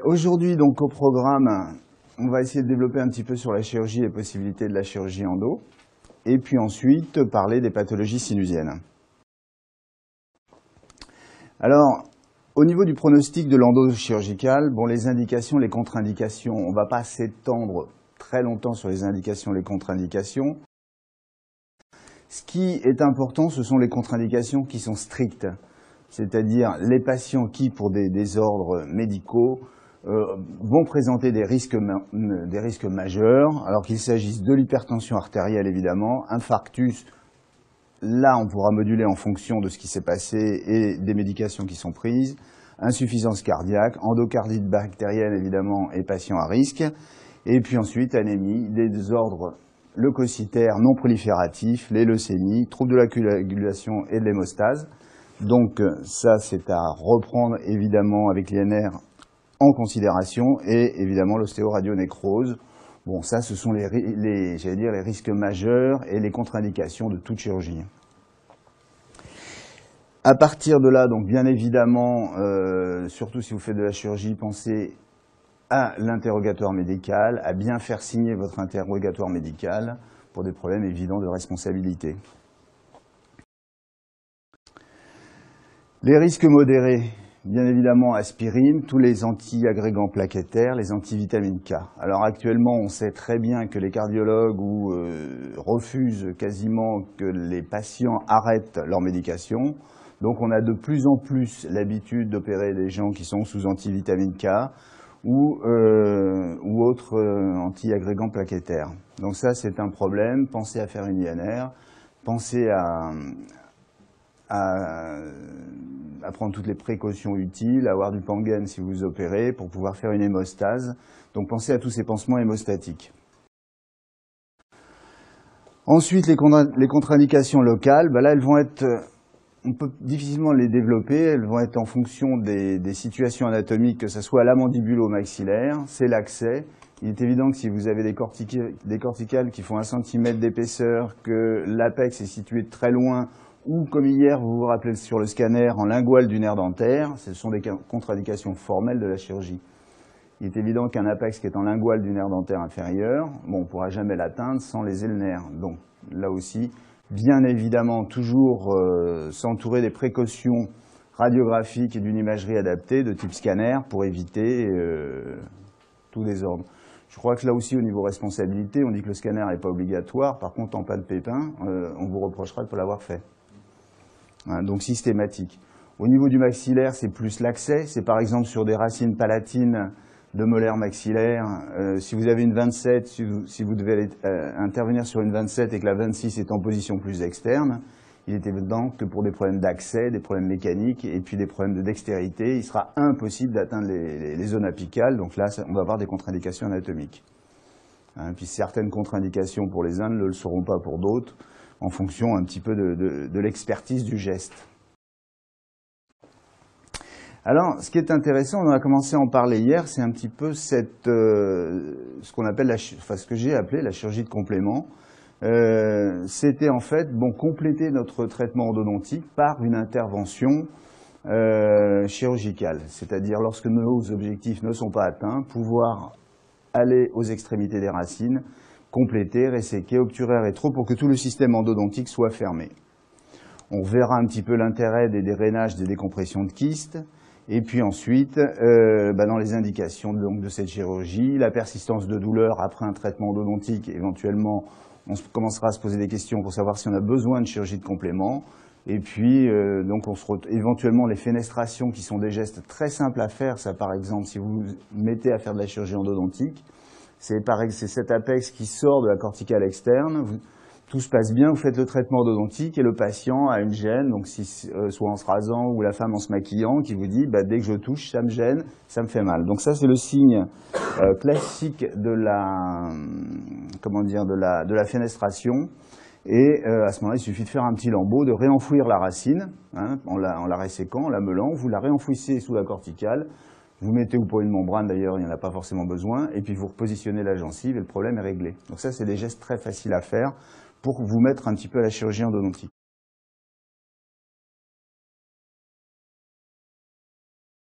Aujourd'hui, donc, au programme, on va essayer de développer un petit peu sur la chirurgie et les possibilités de la chirurgie endo, et puis ensuite parler des pathologies sinusiennes. Alors, au niveau du pronostic de l'endo chirurgical, bon, les indications, les contre-indications, on ne va pas s'étendre très longtemps sur les indications, les contre-indications. Ce qui est important, ce sont les contre-indications qui sont strictes, c'est-à-dire les patients qui, pour des désordres médicaux, vont présenter des risques majeurs, alors qu'il s'agisse de l'hypertension artérielle évidemment, infarctus, là on pourra moduler en fonction de ce qui s'est passé et des médications qui sont prises, insuffisance cardiaque, endocardite bactérienne évidemment et patients à risque, et puis ensuite anémie, des désordres leucocytaires non prolifératifs, les leucémies, troubles de la coagulation et de l'hémostase. Donc ça c'est à reprendre évidemment avec l'INR en considération, et évidemment l'ostéoradionécrose. Bon, ça ce sont les risques majeurs et les contre-indications de toute chirurgie. À partir de là, donc bien évidemment, surtout si vous faites de la chirurgie, pensez à l'interrogatoire médical, à bien faire signer votre interrogatoire médical pour des problèmes évidents de responsabilité. Les risques modérés, bien évidemment aspirine, tous les anti-agrégants plaquettaires, les antivitamines K. Alors actuellement, on sait très bien que les cardiologues refusent quasiment que les patients arrêtent leur médication. Donc on a de plus en plus l'habitude d'opérer des gens qui sont sous antivitamine K ou autres anti-agrégants plaquettaires. Donc ça c'est un problème, pensez à faire une INR, pensez à prendre toutes les précautions utiles, à avoir du Pangen si vous opérez pour pouvoir faire une hémostase. Donc pensez à tous ces pansements hémostatiques. Ensuite, les contre-indications locales, ben là elles vont être, on peut difficilement les développer, elles vont être en fonction des situations anatomiques, que ce soit à la mandibule ou au maxillaire, c'est l'accès. Il est évident que si vous avez des corticales qui font 1 cm d'épaisseur, que l'apex est situé très loin, ou comme hier, vous vous rappelez sur le scanner, en linguale du nerf dentaire, ce sont des contre-indications formelles de la chirurgie. Il est évident qu'un apex qui est en linguale du nerf dentaire inférieur, bon, on ne pourra jamais l'atteindre sans léser le nerf. Donc là aussi, bien évidemment, toujours s'entourer des précautions radiographiques et d'une imagerie adaptée de type scanner pour éviter tout désordre. Je crois que là aussi, au niveau responsabilité, on dit que le scanner n'est pas obligatoire. Par contre, en pas de pépin, on vous reprochera de ne pas l'avoir fait. Hein, donc systématique. Au niveau du maxillaire, c'est plus l'accès. C'est par exemple sur des racines palatines de molaires maxillaires. Si vous avez une 27, si vous devez intervenir sur une 27 et que la 26 est en position plus externe, il est évident que pour des problèmes d'accès, des problèmes mécaniques et puis des problèmes de dextérité, il sera impossible d'atteindre les zones apicales. Donc là, on va avoir des contre-indications anatomiques. Hein, puis certaines contre-indications pour les uns ne le seront pas pour d'autres, en fonction un petit peu de l'expertise du geste. Alors, ce qui est intéressant, on a commencé à en parler hier, c'est un petit peu ce qu'on appelle, ce que j'ai appelé la chirurgie de complément. C'était en fait, compléter notre traitement endodontique par une intervention chirurgicale. C'est-à-dire, lorsque nos objectifs ne sont pas atteints, pouvoir aller aux extrémités des racines, compléter, resséquer, obturer rétro pour que tout le système endodontique soit fermé. On verra un petit peu l'intérêt des drainages, des décompressions de kystes. Et puis ensuite, dans les indications de cette chirurgie, la persistance de douleur après un traitement endodontique, éventuellement, on commencera à se poser des questions pour savoir si on a besoin de chirurgie de complément. Et puis, éventuellement, les fenestrations qui sont des gestes très simples à faire. Ça, par exemple, si vous vous mettez à faire de la chirurgie endodontique, c'est cet apex qui sort de la corticale externe. Tout se passe bien, vous faites le traitement endodontique et le patient a une gêne, donc soit en se rasant ou la femme en se maquillant, qui vous dit dès que je touche, ça me gêne, ça me fait mal. Donc ça c'est le signe classique de la fenestration. Et à ce moment-là, il suffit de faire un petit lambeau, de réenfouir la racine, hein, en la resséquant, en la meulant, vous la réenfouissez sous la corticale. Vous mettez ou pas une membrane, d'ailleurs, il n'y en a pas forcément besoin, et puis vous repositionnez la gencive et le problème est réglé. Donc ça, c'est des gestes très faciles à faire pour vous mettre un petit peu à la chirurgie endodontique.